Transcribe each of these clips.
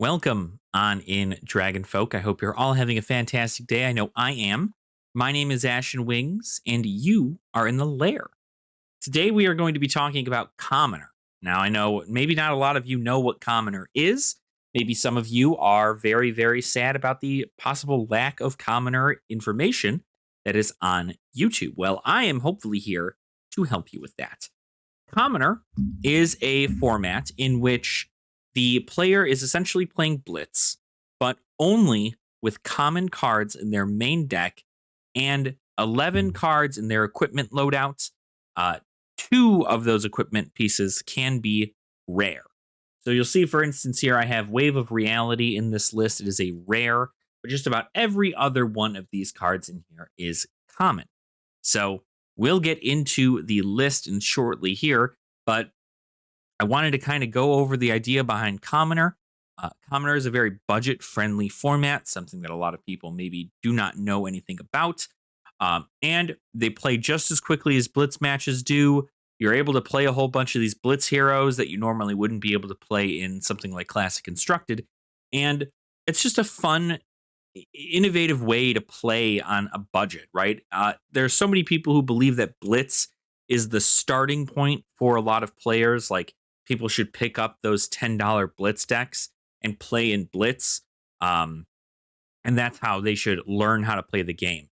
Welcome on in Dragon Folk. I hope you're all having a fantastic day. I know I am. My name is Ashen Wings, and you are in the lair. Today we are going to be talking about Commoner. Now, I know maybe not a lot of you know what Commoner is. Maybe some of you are very, very sad about the possible lack of Commoner information that is on YouTube. Well, I am hopefully here to help you with that. Commoner is a format in which the player is essentially playing Blitz, but only with common cards in their main deck and 11 cards in their equipment loadout. Uh, Two of those equipment pieces can be rare. So you'll see, for instance, here I have Wave of Reality in this list. It is a rare, but just about every other one of these cards in here is common. So we'll get into the list in shortly here, but I wanted to kind of go over the idea behind Commoner. Commoner is a very budget friendly format, something that a lot of people maybe do not know anything about. And they play just as quickly as Blitz matches do. You're able to play a whole bunch of these Blitz heroes that you normally wouldn't be able to play in something like Classic Constructed. And it's just a fun, innovative way to play on a budget, right? There's so many people who believe that Blitz is the starting point for a lot of players. Like, people should pick up those $10 Blitz decks and play in Blitz. And that's how they should learn how to play the game.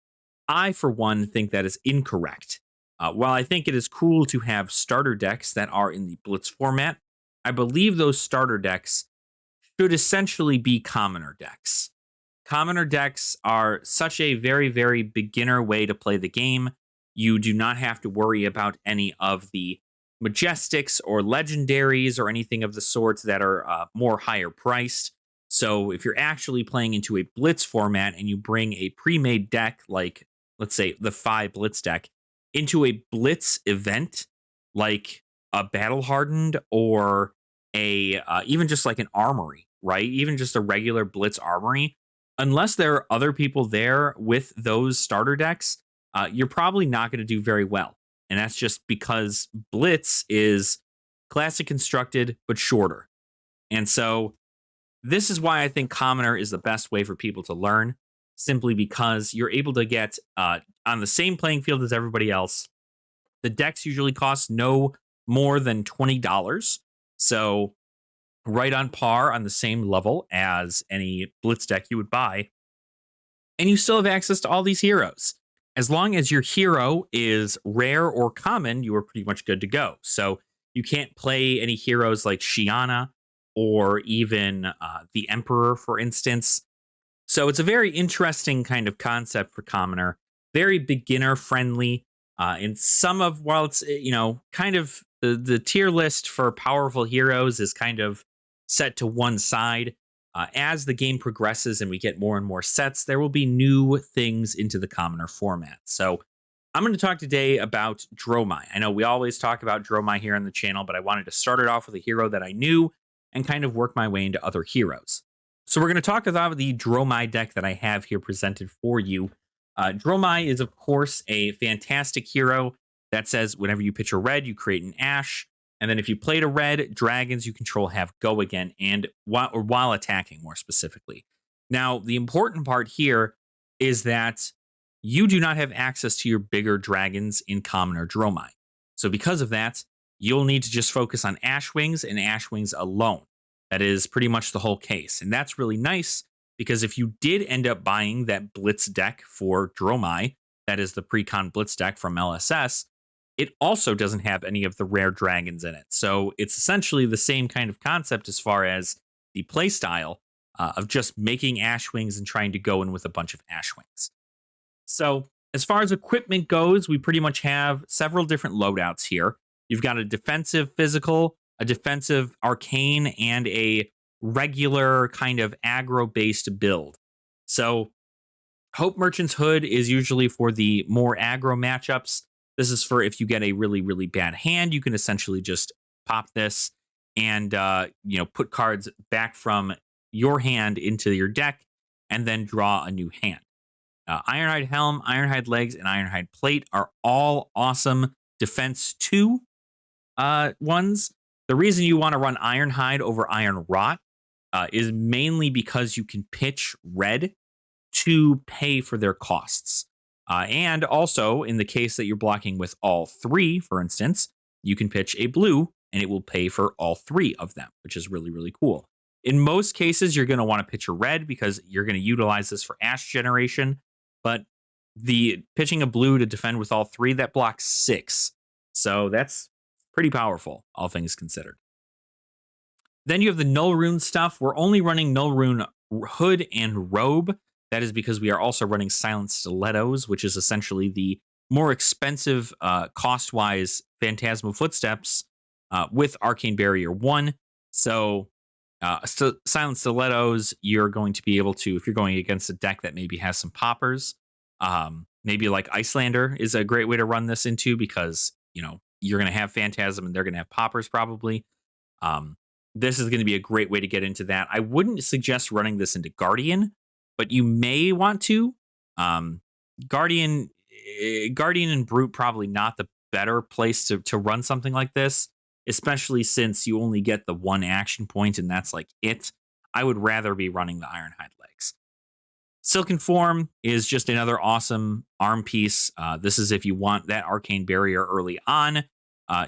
I, for one, think that is incorrect. While I think it is cool to have starter decks that are in the Blitz format, I believe those starter decks should essentially be commoner decks. Commoner decks are such a very, very beginner way to play the game. You do not have to worry about any of the majestics or legendaries or anything of the sorts that are more higher priced. So if you're actually playing into a Blitz format and you bring a pre-made deck, like let's say the 5 Blitz deck, into a Blitz event, like a Battle Hardened or a even just like an Armory, right? Even just a regular Blitz Armory, unless there are other people there with those starter decks, you're probably not going to do very well. And that's just because Blitz is classic constructed, but shorter. And so this is why I think Commoner is the best way for people to learn, simply because you're able to get on the same playing field as everybody else. The decks usually cost no more than $20. So right on par, on the same level as any Blitz deck you would buy. And you still have access to all these heroes. As long as your hero is rare or common, you are pretty much good to go. So you can't play any heroes like Shiana or even the Emperor, for instance. So it's a very interesting kind of concept for Commoner, very beginner friendly. In some of, while it's, kind of the tier list for powerful heroes is kind of set to one side. As the game progresses and we get more and more sets, there will be new things into the Commoner format. So I'm going to talk today about Dromai. I know we always talk about Dromai here on the channel, but I wanted to start it off with a hero that I knew and kind of work my way into other heroes. So we're going to talk about the Dromai deck that I have here presented for you. Dromai is, of course, a fantastic hero that says whenever you pitch a red, you create an ash. And then if you played a red, dragons you control have go again, and while attacking, more specifically. Now, the important part here is that you do not have access to your bigger dragons in Commoner Dromai. So because of that, you'll need to just focus on Ash Wings and Ash Wings alone. That is pretty much the whole case. And that's really nice because if you did end up buying that Blitz deck for Dromai, that is the Precon Blitz deck from LSS, it also doesn't have any of the rare dragons in it. So it's essentially the same kind of concept as far as the playstyle of just making Ash Wings and trying to go in with a bunch of Ash Wings. So as far as equipment goes, we pretty much have several different loadouts here. You've got a defensive physical, a defensive arcane, and a regular kind of aggro-based build. So Hope Merchant's Hood is usually for the more aggro matchups. This is for if you get a really, really bad hand, you can essentially just pop this and put cards back from your hand into your deck and then draw a new hand. Ironhide Helm, Ironhide Legs, and Ironhide Plate are all awesome defense 2 ones. The reason you want to run Ironhide over Iron Rot is mainly because you can pitch red to pay for their costs. And also, in the case that you're blocking with all three, for instance, you can pitch a blue and it will pay for all three of them, which is really, really cool. In most cases, you're going to want to pitch a red because you're going to utilize this for ash generation. But the pitching a blue to defend with all three, that blocks 6. So that's pretty powerful, all things considered. Then you have the null rune stuff. We're only running null rune hood and robe. That is because we are also running silent stilettos, which is essentially the more expensive cost-wise phantasmal footsteps with arcane barrier 1. So silent stilettos, you're going to be able to, if you're going against a deck that maybe has some poppers, maybe like Icelander is a great way to run this into, because you're going to have phantasm and they're going to have poppers probably. This is going to be a great way to get into that. I wouldn't suggest running this into Guardian, but you may want to. Guardian and Brute probably not the better place to run something like this, especially since you only get the one action point and that's like it. I would rather be running the Ironhide legs. Silken Form is just another awesome arm piece. This is if you want that arcane barrier early on.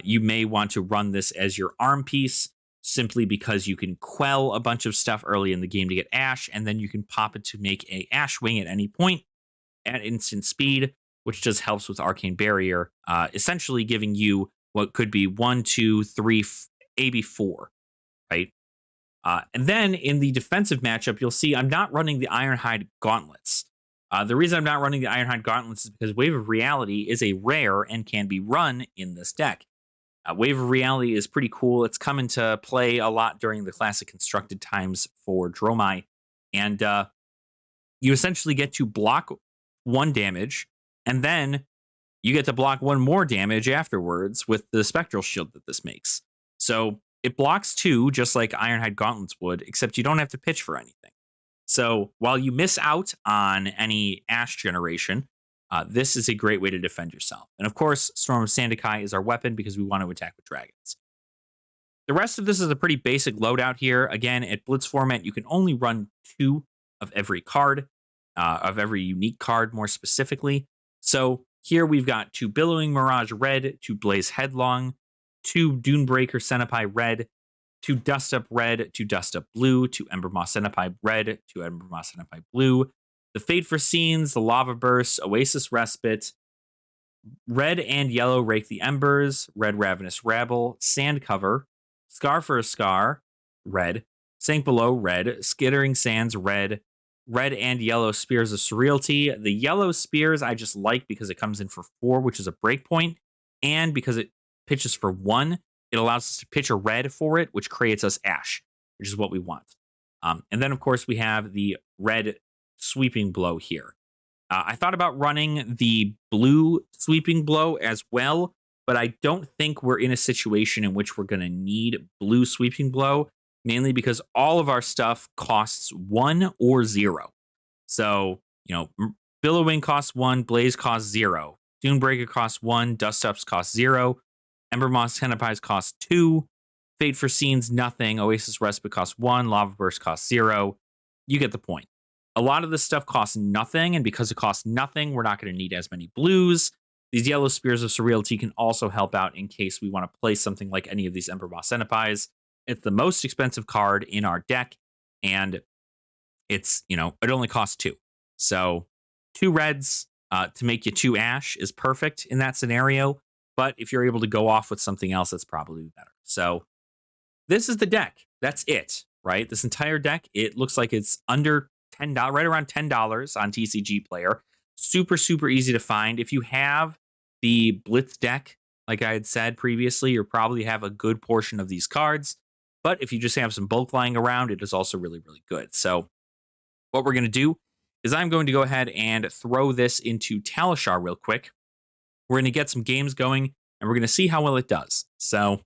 You may want to run this as your arm piece, simply because you can quell a bunch of stuff early in the game to get Ash, and then you can pop it to make a Ash Wing at any point at instant speed, which just helps with Arcane Barrier, essentially giving you what could be 1, 2, 3, maybe 4, right? And then in the defensive matchup, you'll see I'm not running the Ironhide Gauntlets. The reason I'm not running the Ironhide Gauntlets is because Wave of Reality is a rare and can be run in this deck. Wave of Reality is pretty cool. It's come into play a lot during the classic constructed times for Dromai. And you essentially get to block 1 damage, and then you get to block 1 more damage afterwards with the Spectral Shield that this makes. So it blocks 2, just like Ironhide Gauntlets would, except you don't have to pitch for anything. So while you miss out on any Ash generation, this is a great way to defend yourself. And of course, Storm of Sandakai is our weapon because we want to attack with dragons. The rest of this is a pretty basic loadout here. Again, at Blitz format, you can only run 2 of every card, of every unique card more specifically. So here we've got 2 Billowing Mirage red, 2 Blaze Headlong, 2 Dunebreaker Senpai red, 2 Dust Up red, 2 Dust Up blue, 2 Embermoss Senpai red, 2 Embermoss Senpai blue, the Fade for Scenes, the Lava Burst, Oasis Respite, red and yellow Rake the Embers, red Ravenous Rabble, Sand Cover, Scar for a Scar, red, Sink Below red, Skittering Sands red, red and yellow Spears of Surrealty. The yellow Spears I just like because it comes in for 4, which is a breakpoint, and because it pitches for 1, it allows us to pitch a red for it, which creates us Ash, which is what we want. And then, of course, we have the red Sweeping Blow here. I thought about running the blue Sweeping Blow as well, but I don't think we're in a situation in which we're going to need blue Sweeping Blow, mainly because all of our stuff costs 1 or 0. So, Billowing costs 1, Blaze costs 0, Dunebreaker costs 1, Dust Ups cost 0, Embermoss Senpais cost 2, Fate for Scenes nothing, Oasis Respite costs 1, Lava Burst costs 0. You get the point. A lot of this stuff costs nothing, and because it costs nothing, we're not going to need as many blues. These yellow Spears of Surrealty can also help out in case we want to play something like any of these Embermoss Senpais. It's the most expensive card in our deck, and it's, it only costs 2. So 2 reds to make you 2 Ash is perfect in that scenario, but if you're able to go off with something else, that's probably better. So this is the deck. That's it, right? This entire deck, it looks like it's under $10, right around $10 on TCGPlayer. Super, super easy to find. If you have the Blitz deck, like I had said previously, you probably have a good portion of these cards. But if you just have some bulk lying around, it is also really, really good. So what we're going to do is I'm going to go ahead and throw this into Talishar real quick. We're going to get some games going, and we're going to see how well it does. So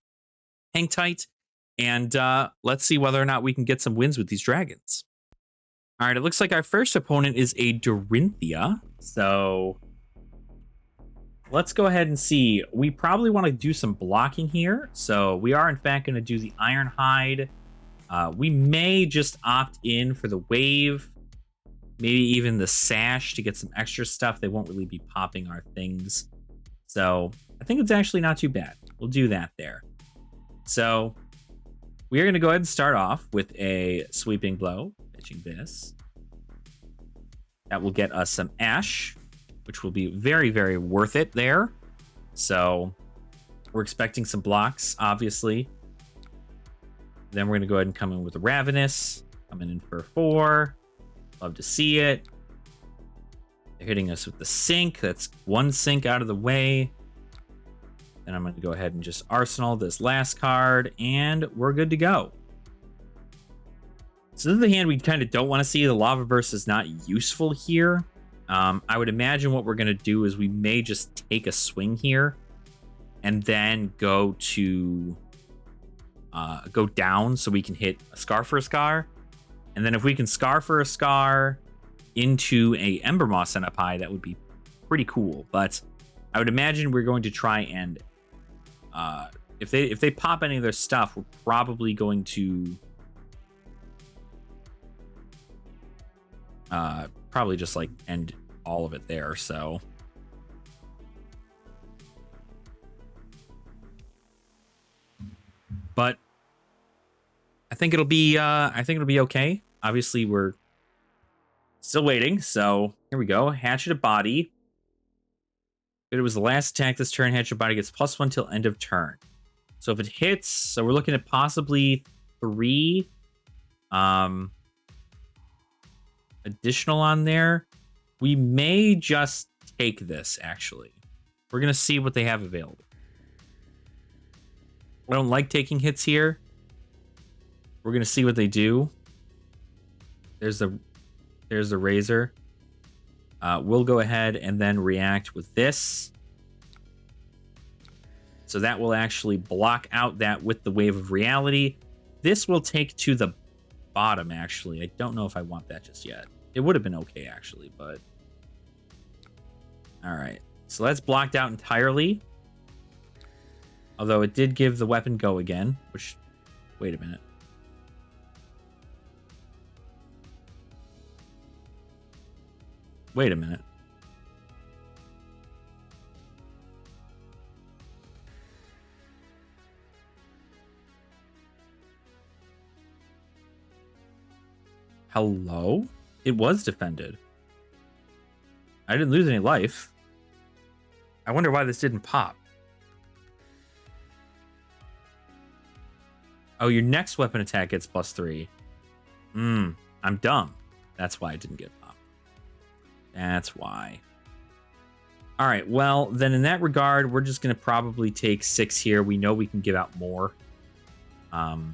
hang tight, and let's see whether or not we can get some wins with these dragons. All right, it looks like our first opponent is a Dorinthia. So let's go ahead and see. We probably want to do some blocking here. So we are, in fact, going to do the Ironhide We may just opt in for the wave, maybe even the sash to get some extra stuff. They won't really be popping our things. So I think it's actually not too bad. We'll do that there. So we are going to go ahead and start off with a sweeping blow, pitching this. That will get us some ash, which will be very, very worth it there. So we're expecting some blocks, obviously. Then we're going to go ahead and come in with a Ravenous. Coming in for 4. Love to see it. They're hitting us with the sink. That's 1 sink out of the way. Then I'm going to go ahead and just arsenal this last card, and we're good to go. So this is the hand we kind of don't want to see. The Lava Burst is not useful here. I would imagine what we're going to do is we may just take a swing here and then go down so we can hit a Scar for a Scar. And then if we can Scar for a Scar into a Ember Moss Centipede, that would be pretty cool. But I would imagine we're going to try and if they pop any of their stuff, we're probably going to probably just like end all of it there. So but I think it'll be okay. Obviously we're still waiting, so here we go. Hatchet of Body. If it was the last attack this turn, Hatchet of Body gets +1 till end of turn. So if it hits, so we're looking at possibly 3 additional on there. We may just take this, actually. We're going to see what they have available. I don't like taking hits here. We're going to see what they do. There's the Razor. We'll go ahead and then react with this. So that will actually block out that with the Wave of Reality. This will take to the bottom, actually. I don't know if I want that just yet. It would have been okay, actually, but... Alright, so that's blocked out entirely. Although it did give the weapon go again, which... Wait a minute. Wait a minute. Hello? It was defended. I didn't lose any life. I wonder why this didn't pop. Oh, your next weapon attack gets +3. I'm dumb. That's why it didn't get popped. That's why. All right, well, then in that regard, we're just going to probably take 6 here. We know we can give out more. We're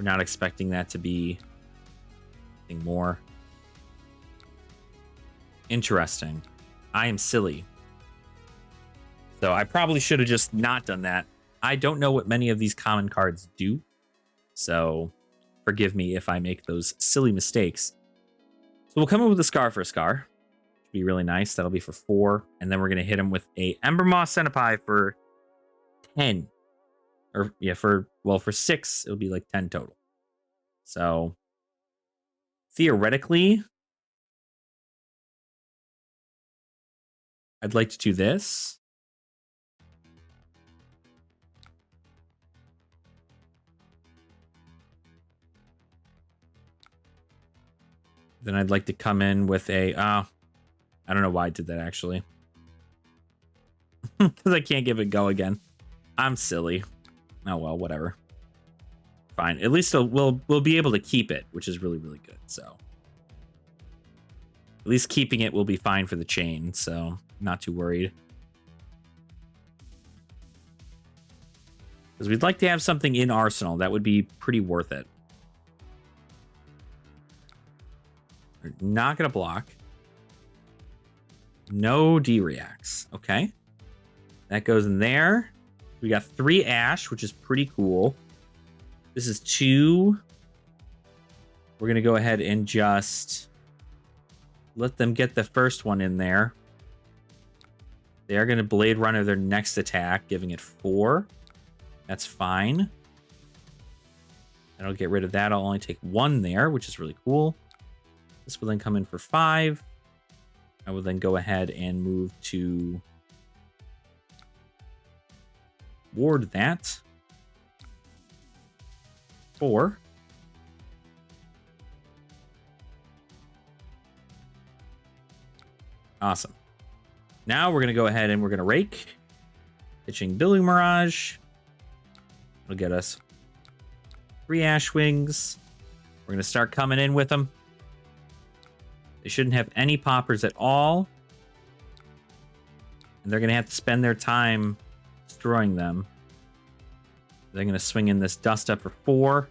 not expecting that to be anything more. Interesting. I am silly. So I probably should have just not done that. I don't know what many of these common cards do. So forgive me if I make those silly mistakes. So we'll come in with a Scar for a Scar. Should be really nice. That'll be for 4. And then we're going to hit him with a Ember Moss Centipede for 10. Or, yeah, for 6, it'll be like 10 total. So theoretically, I'd like to do this. Then I'd like to come in with a... I don't know why I did that, actually. Because I can't give it go again. I'm silly. Oh, well, whatever. Fine. At least we'll be able to keep it, which is really, really good. So at least keeping it will be fine for the chain. So not too worried. Because we'd like to have something in Arsenal. That would be pretty worth it. We're not going to block. No D-reacts. Okay. That goes in there. We got 3 Ash, which is pretty cool. This is 2. We're going to go ahead and just let them get the first one in there. They are going to Blade Runner their next attack, giving it 4. That's fine. That'll get rid of that. I'll only take 1 there, which is really cool. This will then come in for 5. I will then go ahead and move to ward that. 4. Awesome. Now we're going to go ahead and we're going to rake. Pitching Building Mirage. It'll get us 3 Ashwings. We're going to start coming in with them. They shouldn't have any poppers at all. And they're going to have to spend their time destroying them. They're going to swing in this Dust Up for 4.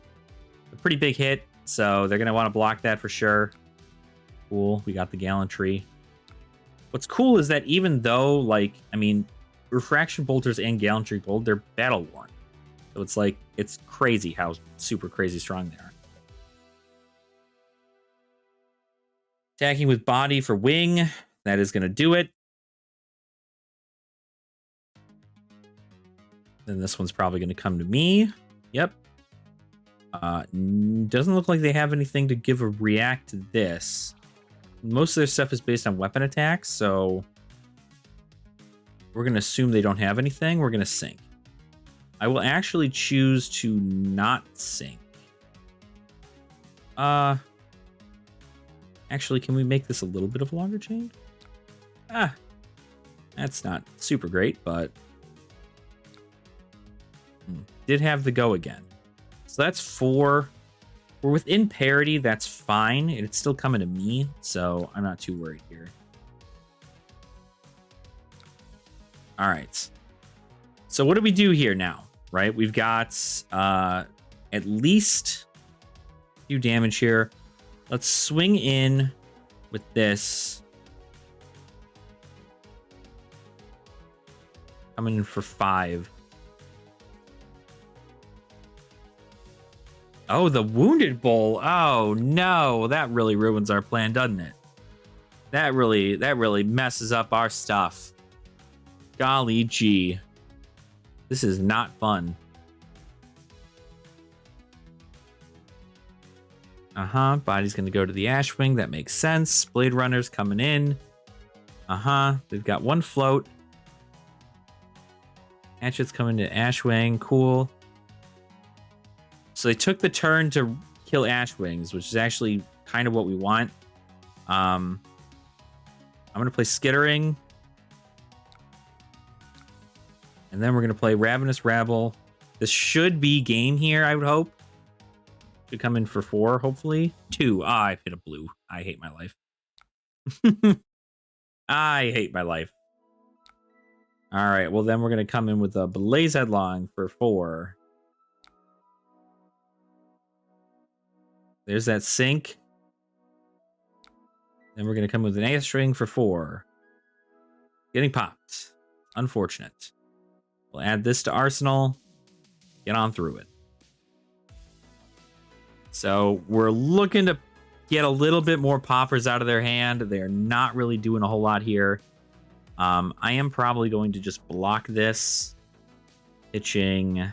A pretty big hit, so they're going to want to block that for sure. Cool, we got the Gallantry. What's cool is that even though, like, I mean, Refraction Bolters and Gallantry Gold, they're battle worn. So it's like, it's crazy how super crazy strong they are. Attacking with Body for Wing. That is going to do it. Then this one's probably going to come to me. Yep. Doesn't look like they have anything to give a react to this. Most of their stuff is based on weapon attacks, so we're going to assume they don't have anything. We're going to sink. I will actually choose to not sink. Actually, can we make this a little bit of a longer chain? That's not super great, but did have the go again. So that's 4. We're within parity. That's fine. It's still coming to me, so I'm not too worried here. All right. So what do we do here now? Right? We've got at least a few damage here. Let's swing in with this. Coming in for 5. Oh, the Wounded Bull. Oh, no. That really ruins our plan, doesn't it? That really messes up our stuff. Golly gee. This is not fun. Body's going to go to the Ashwing. That makes sense. Blade Runner's coming in. They've got 1 float. Hatchet's coming to Ashwing. Cool. So they took the turn to kill Ashwings, which is actually kind of what we want. I'm going to play Skittering. And then we're going to play Ravenous Rabble. This should be game here, I would hope. Should come in for 4, hopefully. 2. I hit a blue. I hate my life. I hate my life. All right, well, then we're going to come in with a Blaze Headlong for 4. There's that sink. Then we're going to come with an A-string for 4. Getting popped. Unfortunate. We'll add this to Arsenal. Get on through it. So we're looking to get a little bit more poppers out of their hand. They're not really doing a whole lot here. I am probably going to just block this. Pitching.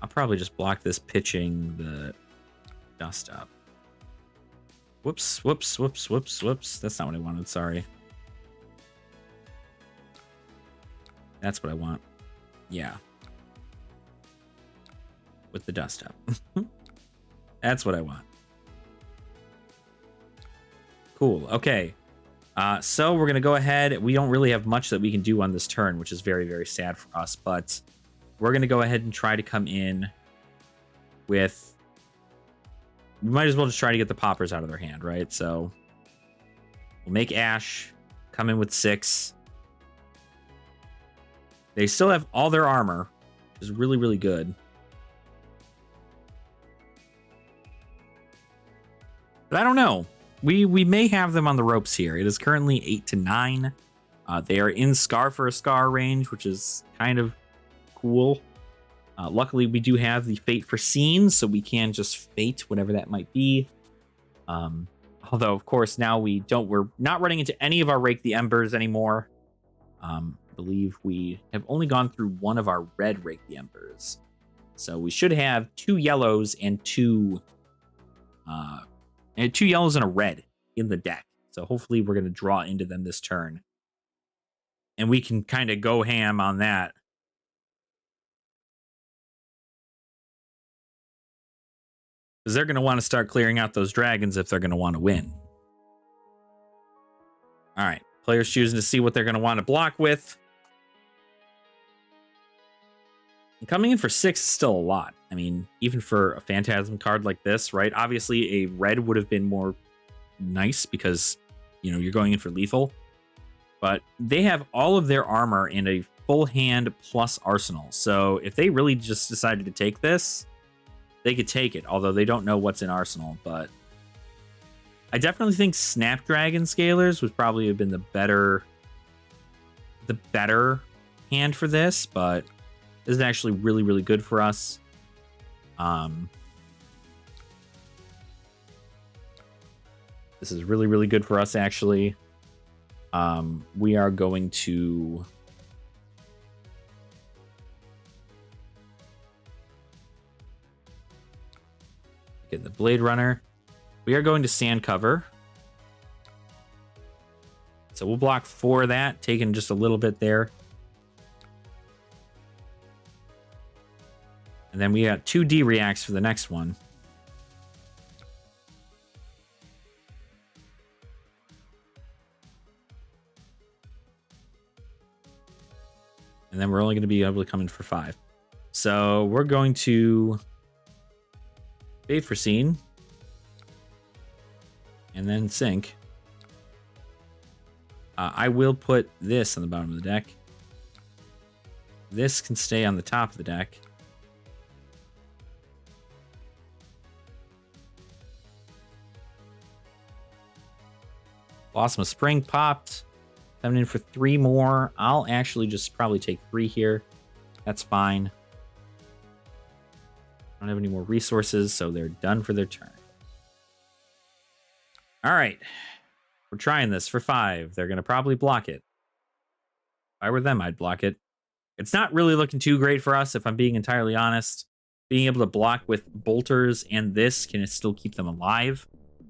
I'll probably just block this pitching the Dust Up. Whoops, whoops, whoops, whoops, whoops. That's not what I wanted, sorry. That's what I want. Yeah. With the Dust Up. That's what I want. Cool, okay. So we're going to go ahead. We don't really have much that we can do on this turn, which is very, very sad for us, but we're going to go ahead and try to come in with... We might as well just try to get the poppers out of their hand, right? So we'll make Ash come in with 6. They still have all their armor, which is really, really good. But I don't know. We may have them on the ropes here. It is currently 8 to 9. They are in Scar for a Scar range, which is kind of cool. Luckily, we do have the Fate Foreseen, so we can just fate whatever that might be. Although, of course, now we're not running into any of our Rake the Embers anymore. I believe we have only gone through one of our red Rake the Embers. So we should have 2 yellows and 2 yellows and a red in the deck. So hopefully we're going to draw into them this turn. And we can kind of go ham on that. Because they're going to want to start clearing out those dragons if they're going to want to win. All right. Players choosing to see what they're going to want to block with. And coming in for 6 is still a lot. I mean, even for a Phantasm card like this, right? Obviously, a red would have been more nice because, you know, you're going in for lethal. But they have all of their armor in a full hand plus arsenal. So if they really just decided to take this, they could take it, although they don't know what's in arsenal. But I definitely think Snapdragon Scalers would probably have been the better hand for this, but this is actually really, really good for us. This is really, really good for us, actually. We are going to... get the Blade Runner. We are going to Sand Cover. So we'll block 4 of that, taking just a little bit there. And then we got 2 D-Reacts for the next one. And then we're only going to be able to come in for 5. So we're going to Fade for Scene. And then Sink. I will put this on the bottom of the deck. This can stay on the top of the deck. Blossom of Spring popped. Coming in for 3 more. I'll actually just probably take 3 here. That's fine. I don't have any more resources, so they're done for their turn. All right. We're trying this for 5. They're going to probably block it. If I were them, I'd block it. It's not really looking too great for us, if I'm being entirely honest. Being able to block with bolters and this can still keep them alive.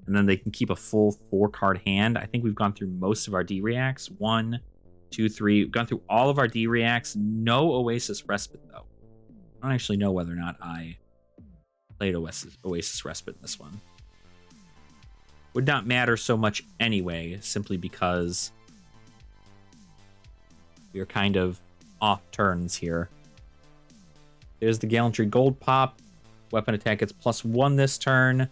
And then they can keep a full 4-card hand. I think we've gone through most of our D-Reacts. 1, 2, 3. We've gone through all of our D-Reacts. No Oasis Respite, though. I don't actually know whether or not I played Oasis Respite in this one. Would not matter so much anyway, simply because we're kind of off turns here. There's the Gallantry Gold pop. Weapon attack gets +1 this turn.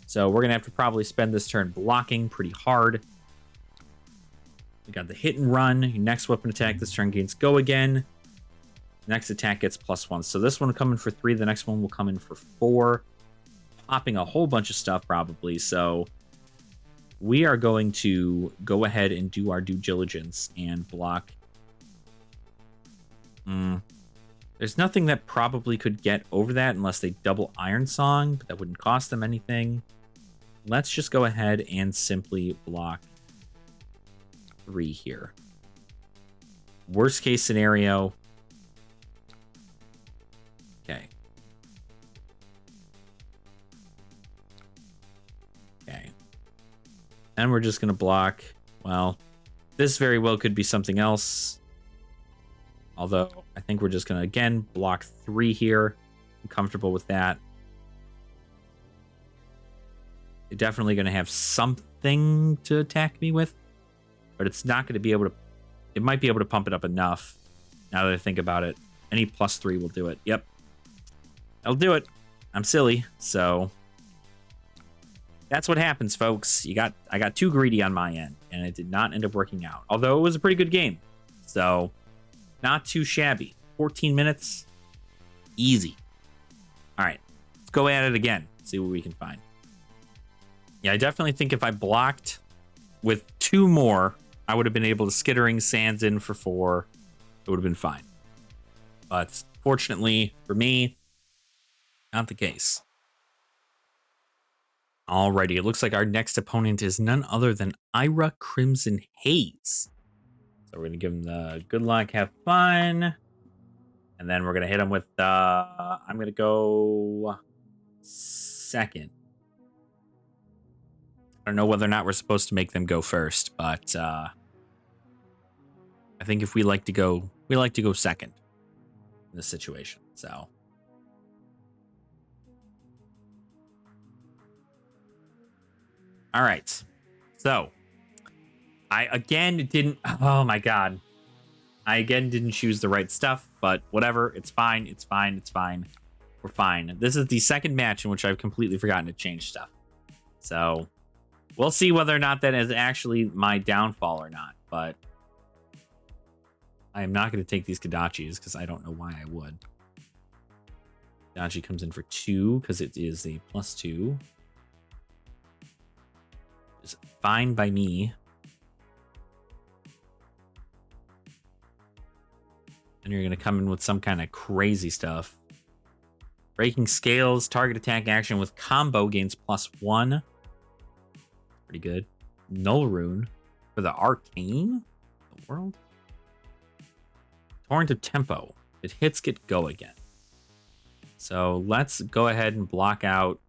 So we're going to have to probably spend this turn blocking pretty hard. We got the Hit and Run. Your next weapon attack this turn gains Go again. Next attack gets +1. So this one will come in for 3. The next one will come in for 4. Popping a whole bunch of stuff probably. So we are going to go ahead and do our due diligence and block. There's nothing that probably could get over that unless they double Iron Song, but that wouldn't cost them anything. Let's just go ahead and simply block 3 here. Worst case scenario. Okay. Okay. And we're just going to block. Well, this very well could be something else. Although, I think we're just going to, again, block 3 here. I'm comfortable with that. They're definitely going to have something to attack me with. But it's not going to be able to... It might be able to pump it up enough. Now that I think about it. Any +3 will do it. Yep. That'll do it. I'm silly, so... That's what happens, folks. I got too greedy on my end. And it did not end up working out. Although it was a pretty good game. So... Not too shabby. 14 minutes. Easy. All right. Let's go at it again. See what we can find. Yeah, I definitely think if I blocked with 2 more, I would have been able to Skittering Sands in for 4. It would have been fine. But fortunately for me, not the case. Alrighty. It looks like our next opponent is none other than Ira Crimson Haze. So we're going to give him the good luck, have fun. And then we're going to hit him with, I'm going to go second. I don't know whether or not we're supposed to make them go first, but I think if we like to go second in this situation. So. All right. So I again didn't, oh my God. I again didn't choose the right stuff, but whatever. It's fine. It's fine. It's fine. We're fine. This is the second match in which I've completely forgotten to change stuff. So we'll see whether or not that is actually my downfall or not, but I am not going to take these Kodachis because I don't know why I would. Kodachi comes in for 2 because it is a +2. It's fine by me. And you're going to come in with some kind of crazy stuff. Breaking Scales, target attack action with combo gains +1. Pretty good. Null Rune for the Arcane. The world. Torrent of Tempo. It hits get go again. So let's go ahead and block out.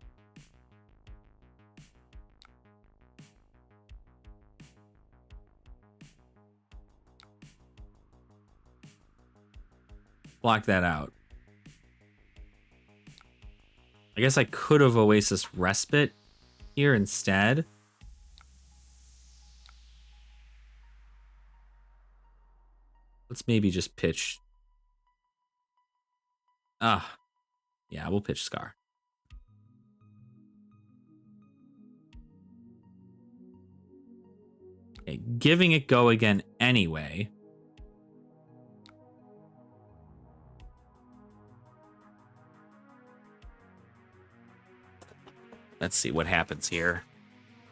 Block that out. I guess I could have Oasis Respite here instead. Let's maybe just pitch. Yeah, we'll pitch Scar. Okay, giving it go again anyway. Let's see what happens here.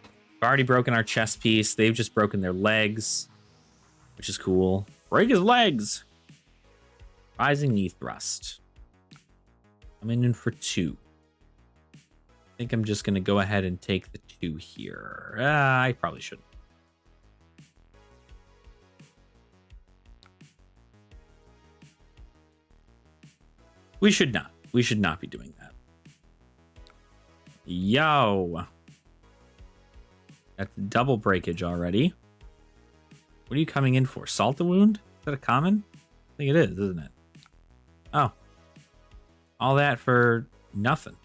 We've already broken our chest piece. They've just broken their legs, which is cool. Break his legs. Rising Knee Thrust. Coming in for 2. I think I'm just going to go ahead and take the 2 here. I probably shouldn't. We should not. We should not be doing that. Yo. That's double breakage already. What are you coming in for? Salt the Wound? Is that a common? I think it is, isn't it? Oh. All that for nothing.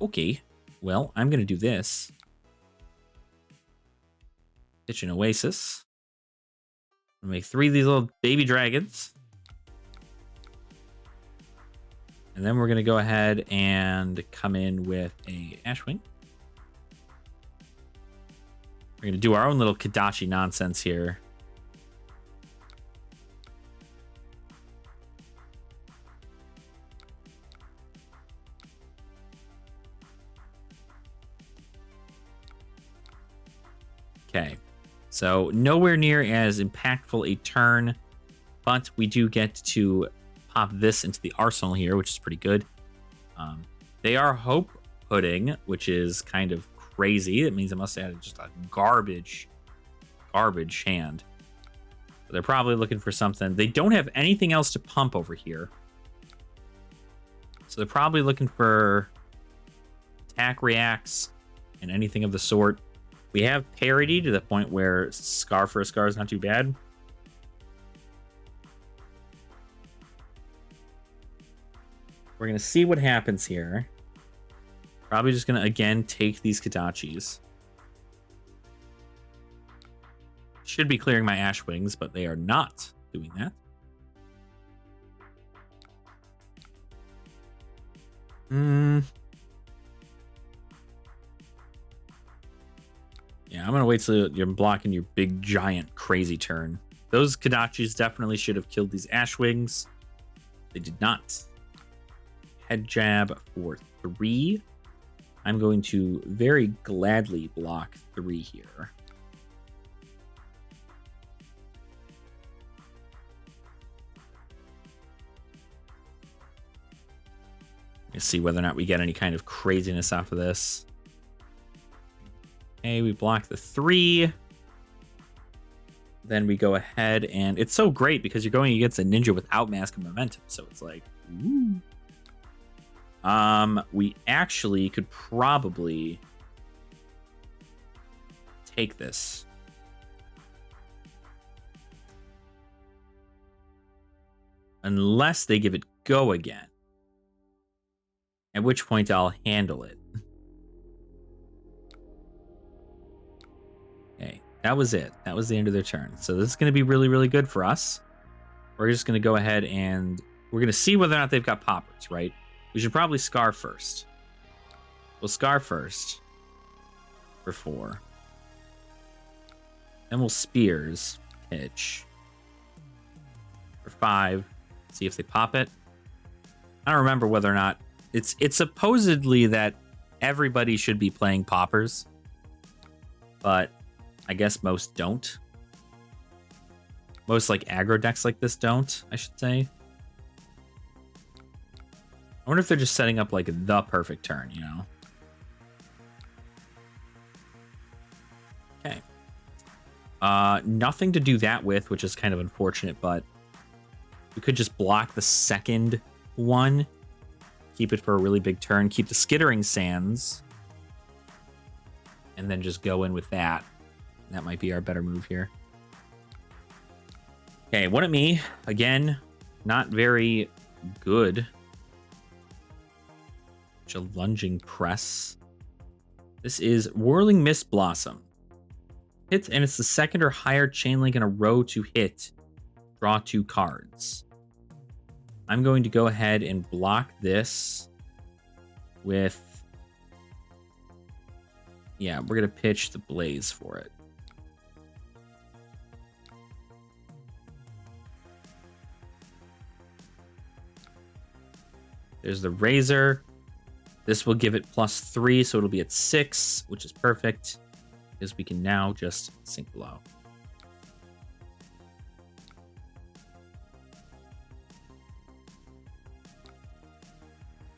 Okay. Well, I'm going to do this. Pitch an Oasis. Make 3 of these little baby dragons. And then we're going to go ahead and come in with a Ashwing. We're going to do our own little Kodachi nonsense here. Okay, so nowhere near as impactful a turn, but we do get to pop this into the arsenal here, which is pretty good. They are Hope Pudding, which is kind of crazy. It means I must have just a garbage hand. But they're probably looking for something. They don't have anything else to pump over here. So they're probably looking for attack reacts and anything of the sort. We have parity to the point where Scar for a Scar is not too bad. We're going to see what happens here. Probably just going to, again, take these Kodachis. Should be clearing my Ash Wings, but they are not doing that. Yeah, I'm going to wait till you're blocking your big, giant, crazy turn. Those Kodachis definitely should have killed these Ash Wings. They did not. Head jab for 3. I'm going to very gladly block 3 here. Let's see whether or not we get any kind of craziness off of this. Okay, we block the 3. then we go ahead and it's so great because you're going against a ninja without Mask of Momentum. So it's like, ooh. We actually could probably take this. Unless they give it go again. At which point I'll handle it. Okay, that was it. That was the end of their turn. So this is going to be really, really good for us. We're just going to go ahead and we're going to see whether or not they've got poppers, right? We should probably Scar first. We'll Scar first for 4. Then we'll Spears pitch for 5. See if they pop it. I don't remember whether or not it's supposedly that everybody should be playing poppers, but I guess most don't. Most like aggro decks like this don't, I should say. I wonder if they're just setting up like the perfect turn, you know? Okay. Nothing to do that with, which is kind of unfortunate, but we could just block the second one. Keep it for a really big turn. Keep the Skittering Sands. And then just go in with that. That might be our better move here. Okay, one at me. Again, not very good. A lunging press. This is Whirling Mist Blossom. Hits, and it's the second or higher chain link in a row to hit. Draw 2 cards. I'm going to go ahead and block this with... Yeah, we're going to pitch the Blaze for it. There's the Razor. This will give it +3, so it'll be at 6, which is perfect, because we can now just sink below.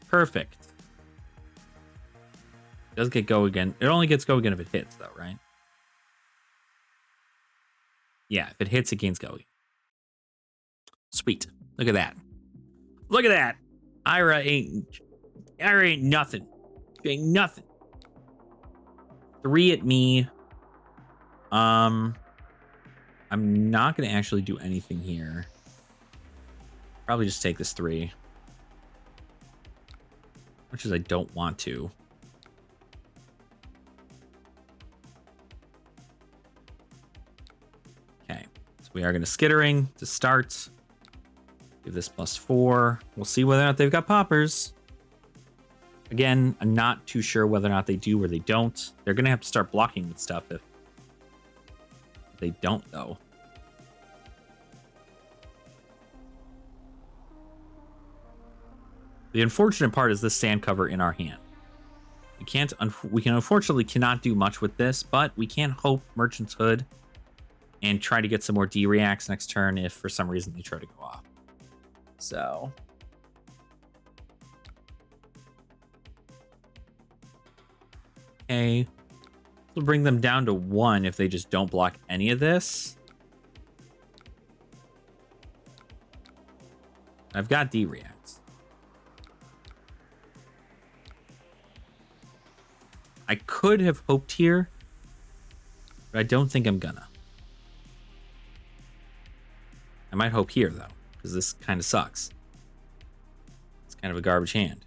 Perfect. It does get go again. It only gets go again if it hits, though, right? Yeah, if it hits, it gains go again. Sweet. Look at that. Look at that. Ira ain't nothing. She ain't nothing. 3 at me. I'm not gonna actually do anything here. Probably just take this 3. Much as I don't want to. Okay, so we are gonna Skittering to start. Give this +4. We'll see whether or not they've got poppers. Again, I'm not too sure whether or not they do or they don't. They're going to have to start blocking with stuff if they don't, though. The unfortunate part is this sand cover in our hand. We can unfortunately cannot do much with this, but we can hope Merchant's Hood and try to get some more D-reacts next turn if for some reason they try to go off. So... Okay. We'll bring them down to 1 if they just don't block any of this. I've got D-reacts. I could have hoped here, but I don't think I'm gonna. I might hope here, though, because this kind of sucks. It's kind of a garbage hand.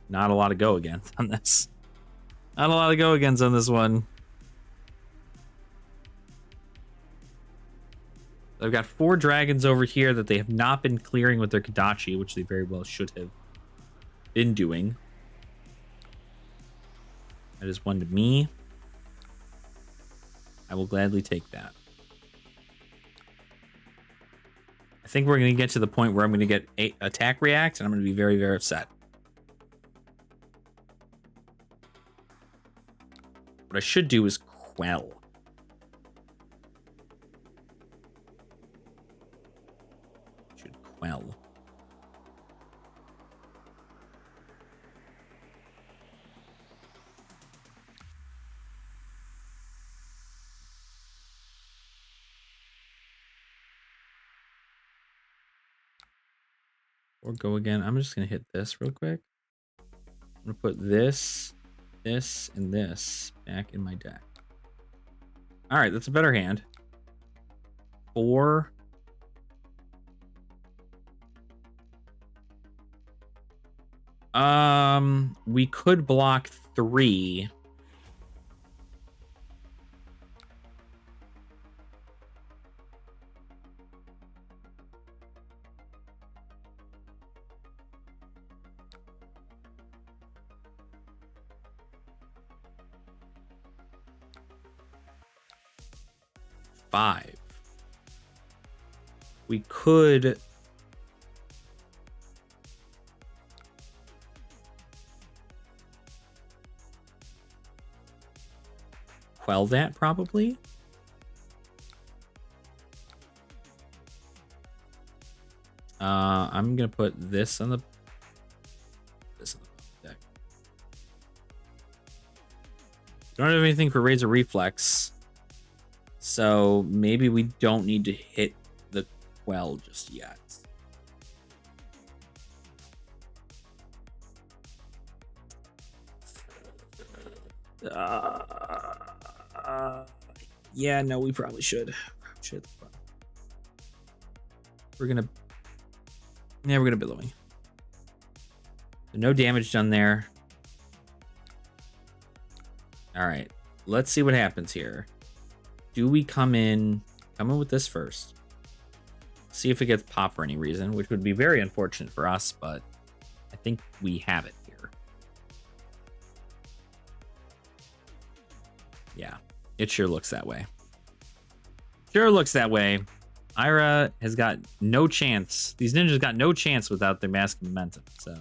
Not a lot of go against on this. Not a lot of go against on this one. I've got 4 dragons over here that they have not been clearing with their Kodachi, which they very well should have been doing. That is 1 to me. I will gladly take that. I think we're going to get to the point where I'm going to get attack react, and I'm going to be very, very upset. What I should do is quell. Should quell. Or go again. I'm just going to hit this real quick. I'm going to put this, this, and this back in my deck. All right, that's a better hand. 4. We could block 3. Five. We could quell that probably. I'm gonna put this on the deck. Don't have anything for Razor Reflex, so maybe we don't need to hit the quell just yet. Yeah, no, we probably should. We're gonna Billowing. No damage done there. All right, let's see what happens here. Do we come in with this first? See if it gets popped for any reason, which would be very unfortunate for us, but I think we have it here. Yeah, it sure looks that way. Sure looks that way. Ira has got no chance. These ninjas got no chance without their Mask of Momentum, so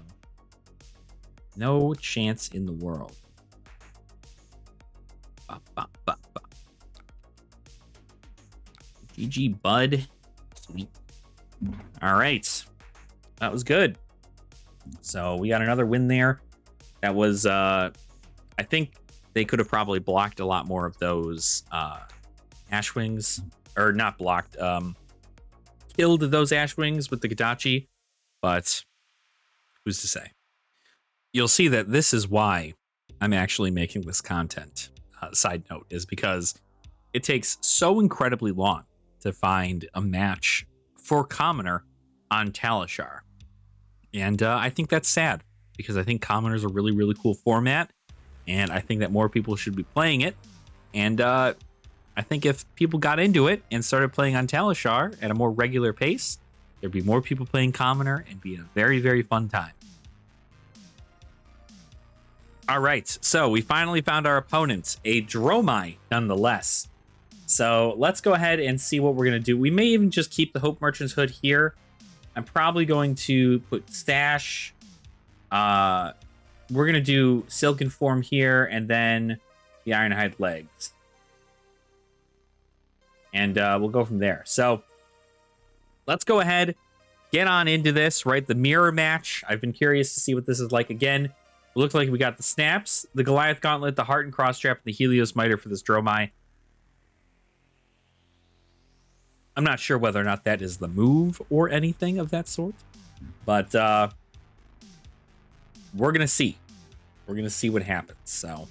no chance in the world. GG, bud. Sweet. All right. That was good. So we got another win there. That was, I think they could have probably blocked a lot more of those Ashwings. Or not blocked, killed those Ashwings with the Gadachi. But who's to say? You'll see that this is why I'm actually making this content. Side note is because it takes so incredibly long to find a match for Commoner on Talishar. And I think that's sad because I think Commoner is a really, really cool format. And I think that more people should be playing it. And I think if people got into it and started playing on Talishar at a more regular pace, there'd be more people playing Commoner and be a very, very fun time. All right, so we finally found our opponent, a Dromai nonetheless. So let's go ahead and see what we're going to do. We may even just keep the Hope Merchant's Hood here. I'm probably going to put Stash. We're going to do Silken Form here and then the Ironhide Legs. And we'll go from there. So let's go ahead, get on into this, right? The mirror match. I've been curious to see what this is like again. It looks like we got the Snaps, the Goliath Gauntlet, the Heart and Cross Trap, and the Helios Miter for this Dromai. I'm not sure whether or not that is the move or anything of that sort. But we're going to see. We're going to see what happens. So,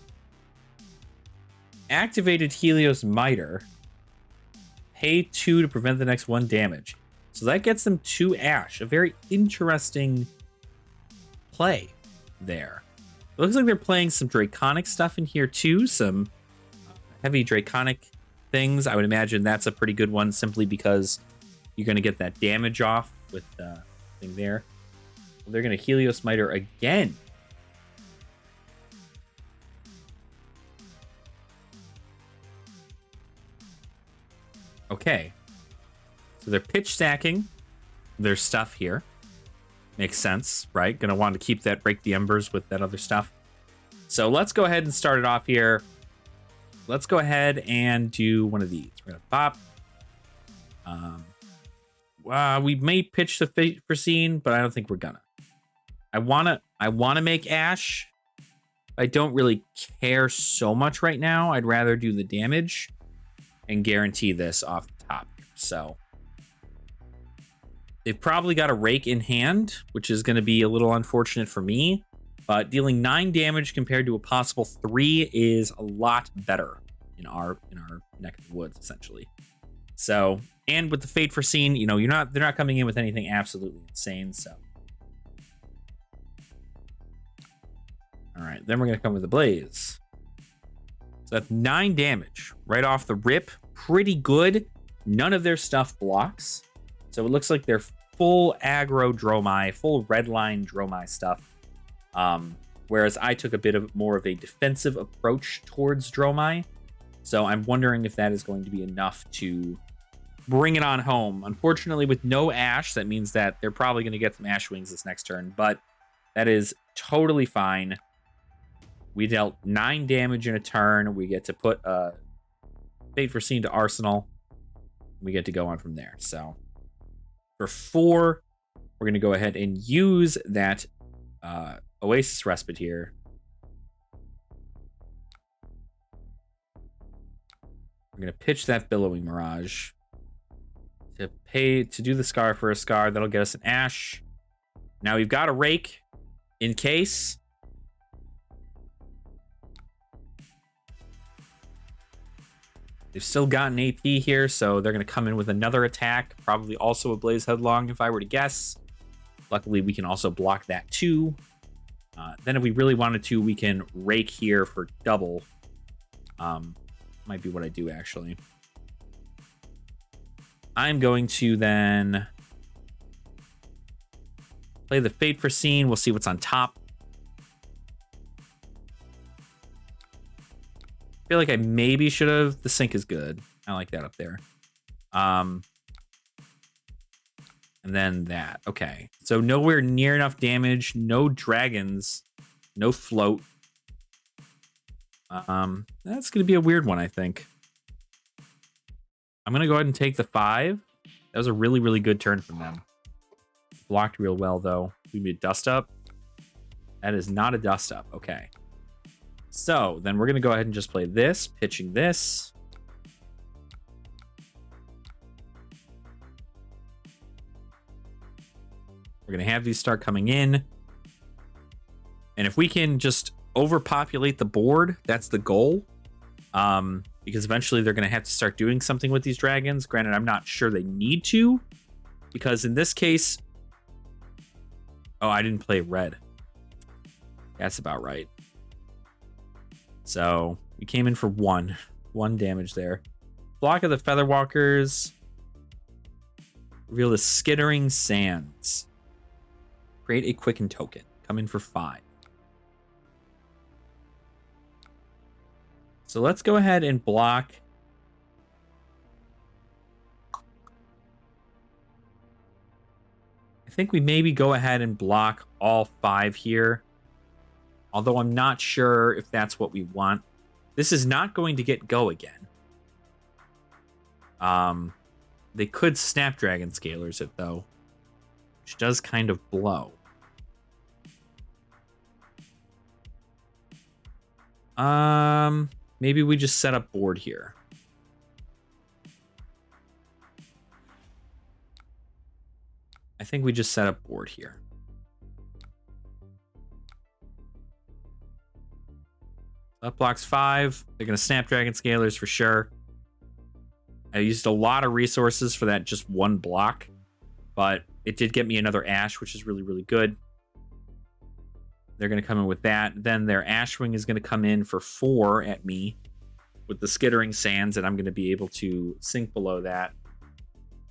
activated Helios Miter. Pay 2 to prevent the next 1 damage. So that gets them 2 Ash. A very interesting play there. It looks like they're playing some Draconic stuff in here too. Some heavy Draconic things. I would imagine that's a pretty good one simply because you're going to get that damage off with the thing there. They're going to Helios Miter again. Okay. So they're pitch stacking their stuff here. Makes sense, right? Gonna want to keep that Break the Embers with that other stuff. So let's go ahead and start it off here. Let's go ahead and do one of these. We're gonna pop. We may pitch the Foreseen, but I don't think we're gonna. I wanna make Ash. I don't really care so much right now. I'd rather do the damage and guarantee this off the top. So They've probably got a rake in hand, which is going to be a little unfortunate for me. But dealing 9 damage compared to a possible 3 is a lot better in our neck of the woods, essentially. So, and with the Fate Foreseen, you know, they're not coming in with anything absolutely insane. So, all right, then we're gonna come with the Blaze. So that's 9 damage right off the rip. Pretty good. None of their stuff blocks. So it looks like they're full aggro Dromai, full redline Dromai stuff. Whereas I took a bit of more of a defensive approach towards Dromai. So I'm wondering if that is going to be enough to bring it on home. Unfortunately, with no Ash, that means that they're probably going to get some Ash Wings this next turn, but that is totally fine. We dealt 9 damage in a turn. We get to put Fate Foreseen to Arsenal. We get to go on from there. So for 4, we're going to go ahead and use that Oasis Respite here. We're going to pitch that Billowing Mirage to do the Scar for a Scar. That'll get us an Ash. Now we've got a Rake in case. They've still got an AP here, so they're going to come in with another attack. Probably also a Blaze Headlong, if I were to guess. Luckily, we can also block that too. Then if we really wanted to, we can Rake here for double. Might be what I do, actually. I'm going to then play the Fate Foreseen. We'll see what's on top. I feel like I maybe should have. The Sync is good. I like that up there. And then that. Okay. So nowhere near enough damage. No dragons. No float. That's going to be a weird one, I think. I'm going to go ahead and take the 5. That was a really, really good turn from them. Blocked real well, though. We made Dust Up. That is not a Dust Up. Okay. So then we're going to go ahead and just play this, pitching this. We're going to have these start coming in. And if we can just overpopulate the board, that's the goal. Because eventually they're going to have to start doing something with these dragons. Granted, I'm not sure they need to. Because in this case... Oh, I didn't play red. That's about right. So we came in for 1 damage there. Block of the Featherwalkers. Reveal the Skittering Sands. Create a Quicken token. Come in for 5. So let's go ahead and block. I think we maybe go ahead and block all 5 here. Although I'm not sure if that's what we want. This is not going to get go again. They could Snapdragon Scalers it, though. Which does kind of blow. Maybe we just set up board here. I think we just set up board here. That blocks 5. They're going to Snapdragon Scalers for sure. I used a lot of resources for that just 1 block. But it did get me another Ash, which is really, really good. They're going to come in with that. Then their Ashwing is going to come in for 4 at me with the Skittering Sands, and I'm going to be able to sink below that.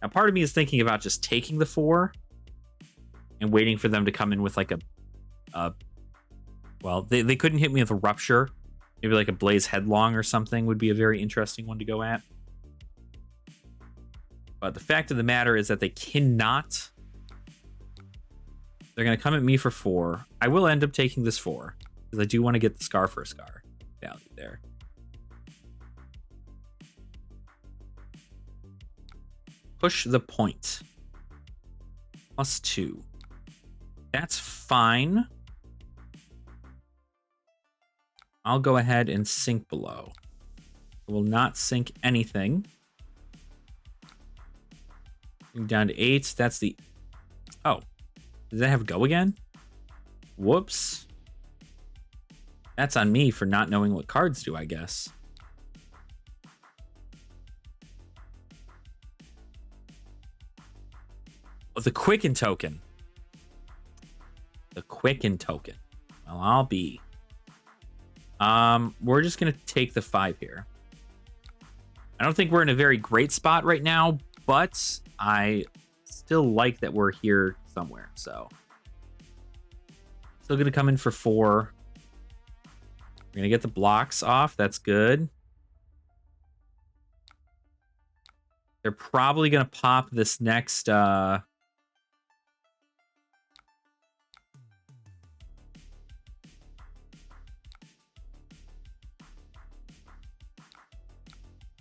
Now, part of me is thinking about just taking the 4 and waiting for them to come in with like well, they couldn't hit me with a Rupture. Maybe like a Blaze Headlong or something would be a very interesting one to go at. But the fact of the matter is that they cannot. They're going to come at me for 4. I will end up taking this 4 because I do want to get the Scar for a Scar value there. Push the point. +2. That's fine. I'll go ahead and sink below. I will not sink anything. Down to 8. That's the Oh, does that have go again? Whoops. That's on me for not knowing what cards do, I guess. Oh, the Quicken token. The Quicken token. Well, I'll be. We're just gonna take the 5 here. I don't think we're in a very great spot right now, but I still like that we're here somewhere. So still gonna come in for 4. We're gonna get the blocks off. That's good. They're probably gonna pop this next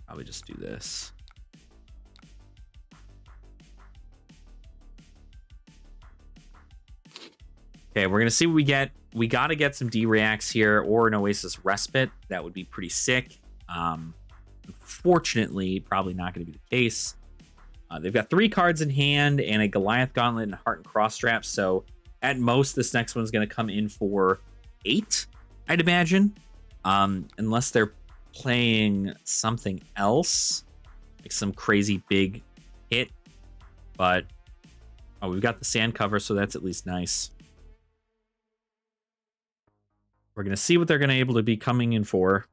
probably just do this. Okay, we're gonna see what we get. We gotta get some D-Reacts here or an Oasis Respite. That would be pretty sick. Unfortunately, probably not gonna be the case. They've got 3 cards in hand and a Goliath Gauntlet and a Heart and Cross Strap. So at most, this next one's gonna come in for 8, I'd imagine. Unless they're playing something else, like some crazy big hit. But oh, we've got the sand cover, so that's at least nice. We're gonna see what they're gonna able to be coming in for.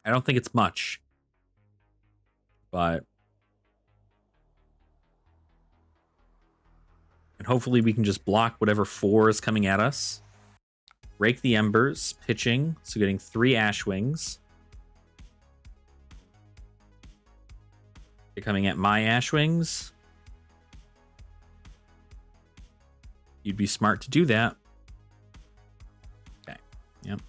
I don't think it's much, but and hopefully we can just block whatever 4 is coming at us. Rake the Embers, pitching, so getting 3 Ash Wings. They're coming at my Ash Wings. You'd be smart to do that. Okay, yep.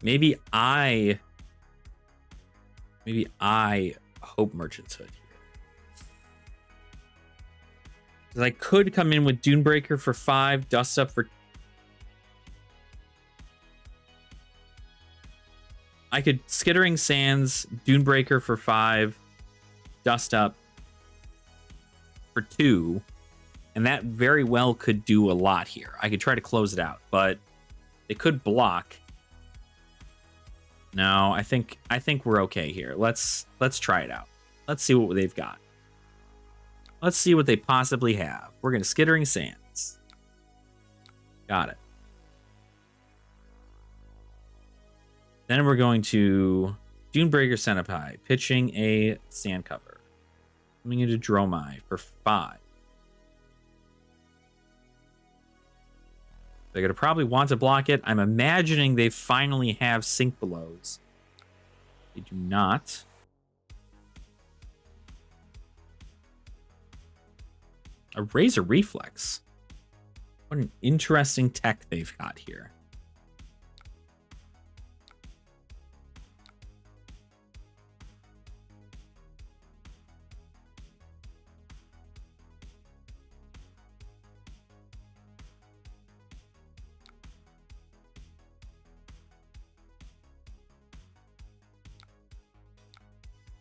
Maybe I hope Merchant's Hood here. Because I could come in with Dunebreaker for 5, Dust Up for... I could Skittering Sands, Dunebreaker for 5, Dust Up for 2, and that very well could do a lot here. I could try to close it out, but it could block. No, I think we're okay here. Let's try it out. Let's see what they've got. Let's see what they possibly have. We're gonna Skittering Sands. Got it. Then we're going to Dunebreaker Centipede, pitching a Sand Cover. Coming into Dromai for 5. They're going to probably want to block it. I'm imagining they finally have Sink Belows. They do not. A Razor Reflex. What an interesting tech they've got here.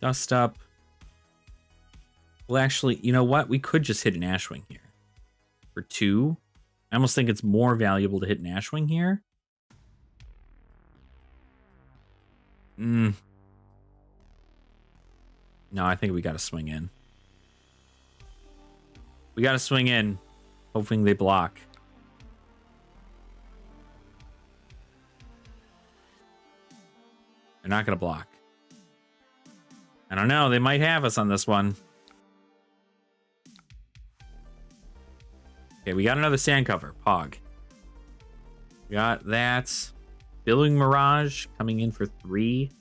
Dust Up. Well, actually, you know what? We could just hit an Ashwing here. For 2. I almost think it's more valuable to hit an Ashwing here. No, I think we got to swing in. We got to swing in, hoping they block. They're not going to block. I don't know. They might have us on this one. Okay, we got another Sand Cover. Pog. We got that. Billowing Mirage coming in for 3.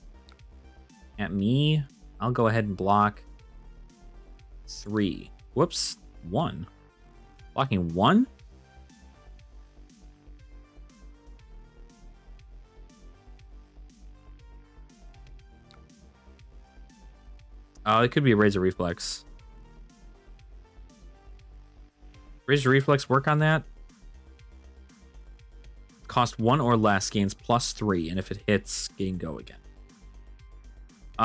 At me. I'll go ahead and block 3. Whoops. 1. Blocking 1? Oh, it could be a Razor Reflex. Razor Reflex work on that? Cost 1 or less, gains +3, and if it hits, gain go again. We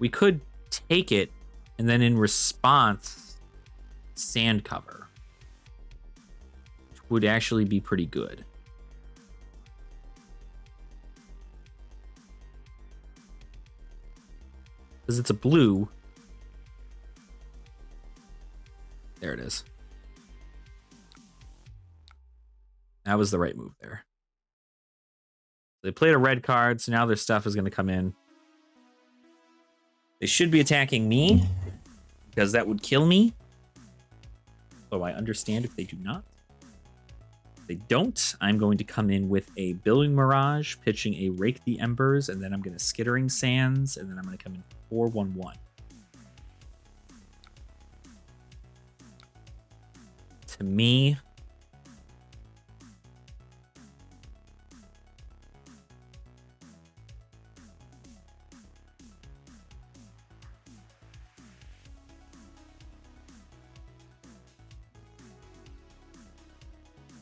could take it and then in response sand cover, which would actually be pretty good. Because it's a blue. There it is. That was the right move there. They played a red card, so now their stuff is going to come in. They should be attacking me, because that would kill me. So I understand if they do not. If they don't, I'm going to come in with a Building Mirage, pitching a Rake the Embers, and then I'm going to Skittering Sands, and then I'm going to come in 4/1/1. To me,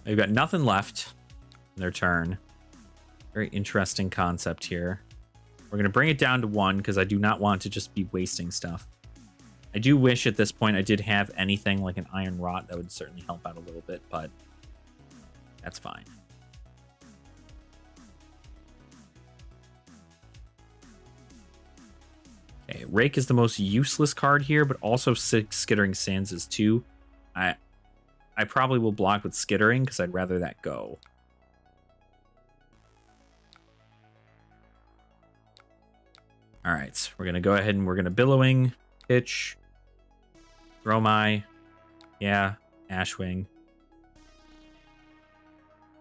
they've got nothing left in their turn. Very interesting concept here. We're going to bring it down to 1 because I do not want to just be wasting stuff. I do wish at this point I did have anything like an Iron Rot that would certainly help out a little bit, but that's fine. Okay, Rake is the most useless card here, but also Skittering Sands is too. I probably will block with Skittering because I'd rather that go. All right, we're going to go ahead and we're going to Billowing, pitch, Dromai, yeah, Ashwing.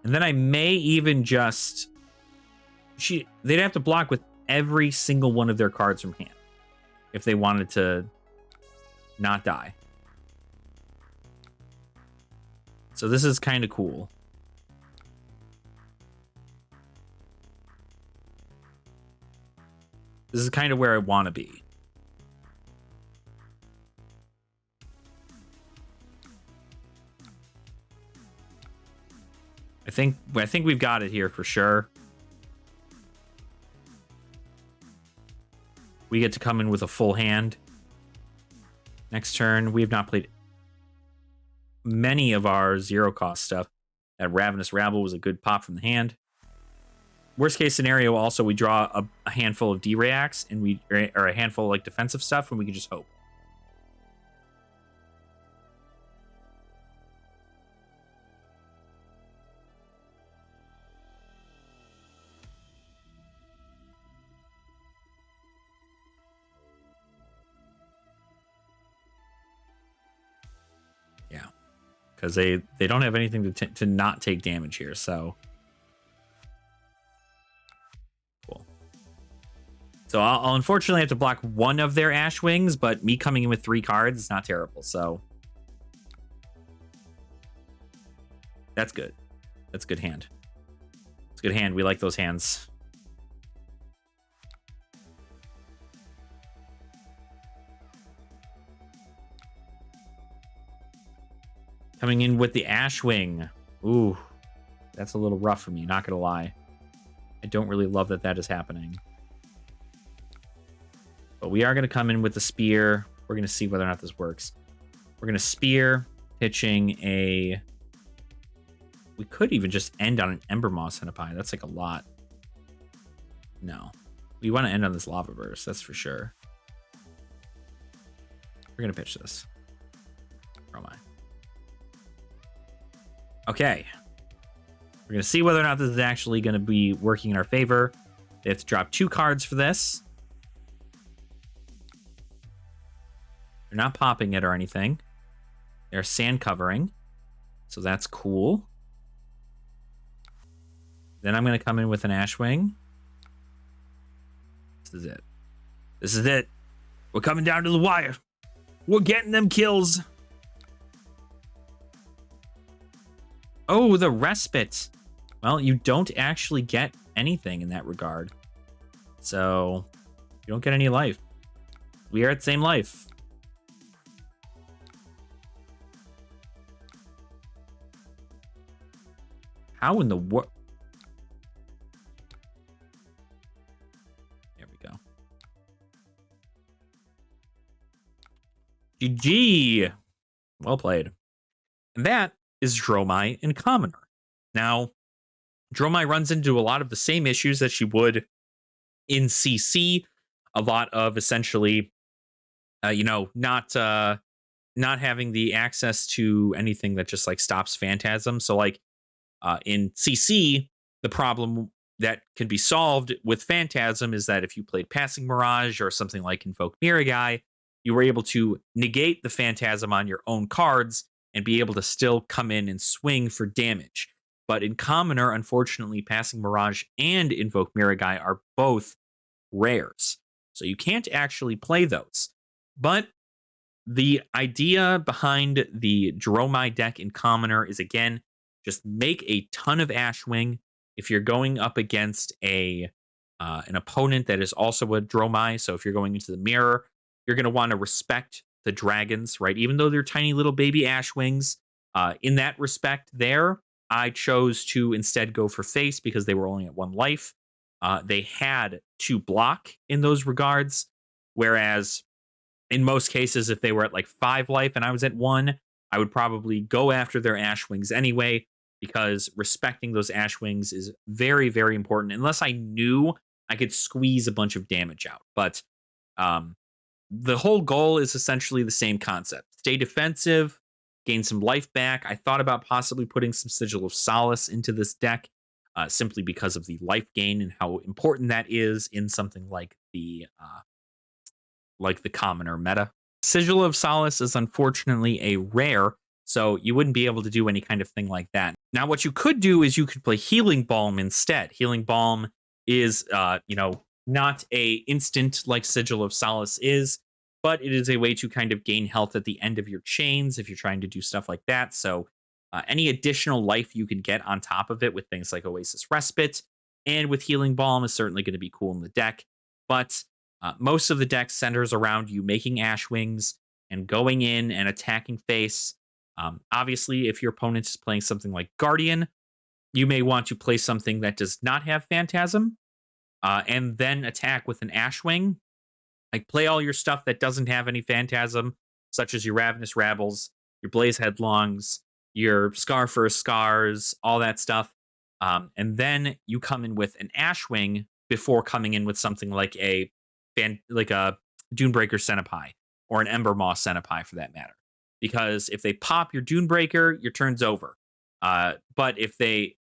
And then I may even just... They'd have to block with every single one of their cards from hand if they wanted to not die. So this is kind of cool. This is kind of where I want to be. I think we've got it here for sure. We get to come in with a full hand. Next turn, we have not played many of our zero cost stuff. That Ravenous Rabble was a good pop from the hand. Worst case scenario, also, we draw a handful of D-Reacts and or a handful of like defensive stuff, and we can just hope. Yeah, because they don't have anything to not take damage here, so. So I'll unfortunately have to block one of their Ashwings, but me coming in with 3 cards is not terrible, so. That's good. That's a good hand. It's a good hand. We like those hands. Coming in with the Ashwing. Ooh, that's a little rough for me, not gonna lie. I don't really love that is happening. But we are going to come in with the Spear. We're going to see whether or not this works. We're going to Spear, pitching a... We could even just end on an Ember Moss Centipede. That's like a lot. No. We want to end on this Lava Burst, that's for sure. We're going to pitch this. Dromai. Okay. We're going to see whether or not this is actually going to be working in our favor. They have to drop 2 cards for this. They're not popping it or anything. They're sand covering. So that's cool. Then I'm going to come in with an Ashwing. This is it. This is it. We're coming down to the wire. We're getting them kills. Oh, the Respite. Well, you don't actually get anything in that regard. So, you don't get any life. We are at the same life. How in the world? GG. Well played. And that is Dromai and Commoner. Now, Dromai runs into a lot of the same issues that she would in CC. A lot of essentially, not having the access to anything that just like stops Phantasm. So like in CC, the problem that can be solved with Phantasm is that if you played Passing Mirage or something like Invoke Miragai, you were able to negate the Phantasm on your own cards and be able to still come in and swing for damage. But in Commoner, unfortunately, Passing Mirage and Invoke Miragai are both rares. So you can't actually play those. But the idea behind the Dromai deck in Commoner is, again, just make a ton of Ashwing. If you're going up against an opponent that is also a Dromai, so if you're going into the mirror, you're going to want to respect the dragons, right? Even though they're tiny little baby Ashwings, in that respect there, I chose to instead go for face because they were only at 1 life. They had 2 block in those regards, whereas in most cases, if they were at like 5 life and I was at 1, I would probably go after their Ashwings anyway, because respecting those Ashwings is very, very important, unless I knew I could squeeze a bunch of damage out. But the whole goal is essentially the same concept. Stay defensive, gain some life back. I thought about possibly putting some Sigil of Solace into this deck, simply because of the life gain and how important that is in something like the Commoner meta. Sigil of Solace is unfortunately a rare, so you wouldn't be able to do any kind of thing like that. Now, what you could do is you could play Healing Balm instead. Healing Balm is, not a instant like Sigil of Solace is, but it is a way to kind of gain health at the end of your chains if you're trying to do stuff like that. So any additional life you can get on top of it with things like Oasis Respite and with Healing Balm is certainly going to be cool in the deck. But most of the deck centers around you making Ashwings and going in and attacking face. Obviously, if your opponent is playing something like Guardian, you may want to play something that does not have Phantasm and then attack with an Ashwing. Like, play all your stuff that doesn't have any Phantasm, such as your Ravenous Rabbles, your Blaze Headlongs, your Scar for Scars, all that stuff. And then you come in with an Ashwing before coming in with something like a Dunebreaker Centipie or an Ember Moss Centipie for that matter. Because if they pop your Dunebreaker, your turn's over. But if they,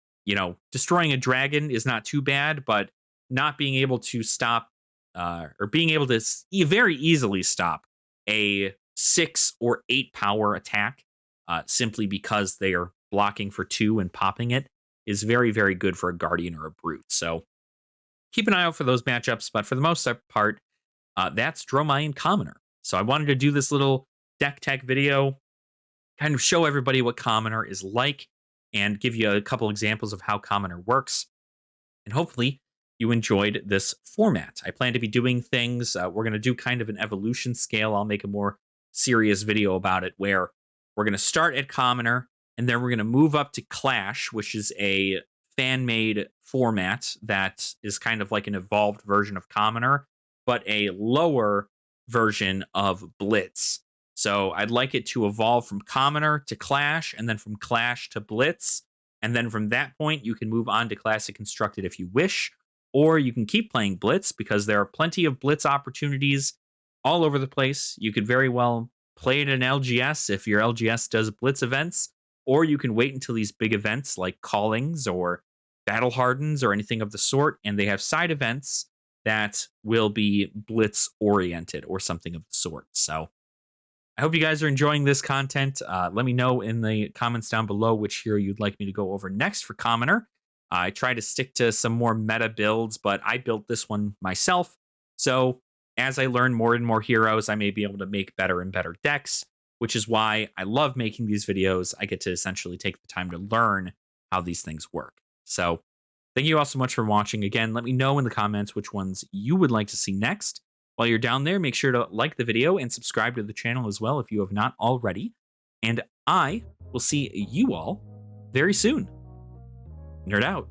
destroying a dragon is not too bad, but not being able to stop or being able to very easily stop a 6 or 8 power attack simply because they are blocking for 2 and popping it is very, very good for a Guardian or a Brute. So keep an eye out for those matchups, but for the most part, that's Dromai and Commoner. So I wanted to do this little deck tech video, kind of show everybody what Commoner is like, and give you a couple examples of how Commoner works. And hopefully you enjoyed this format. I plan to be doing things, we're going to do kind of an evolution scale. I'll make a more serious video about it, where we're going to start at Commoner, and then we're going to move up to Clash, which is a fan-made format that is kind of like an evolved version of Commoner, but a lower version of Blitz. So I'd like it to evolve from Commoner to Clash, and then from Clash to Blitz. And then from that point, you can move on to Classic Constructed if you wish, or you can keep playing Blitz because there are plenty of Blitz opportunities all over the place. You could very well play it in LGS if your LGS does Blitz events, or you can wait until these big events like Callings or Battle Hardens or anything of the sort, and they have side events that will be Blitz oriented or something of the sort. So I hope you guys are enjoying this content. Let me know in the comments down below which hero you'd like me to go over next for Commoner. I try to stick to some more meta builds, but I built this one myself. So as I learn more and more heroes, I may be able to make better and better decks, which is why I love making these videos. I get to essentially take the time to learn how these things work. So thank you all so much for watching. Again, let me know in the comments which ones you would like to see next. While you're down there, make sure to like the video and subscribe to the channel as well if you have not already. And I will see you all very soon. Nerd out.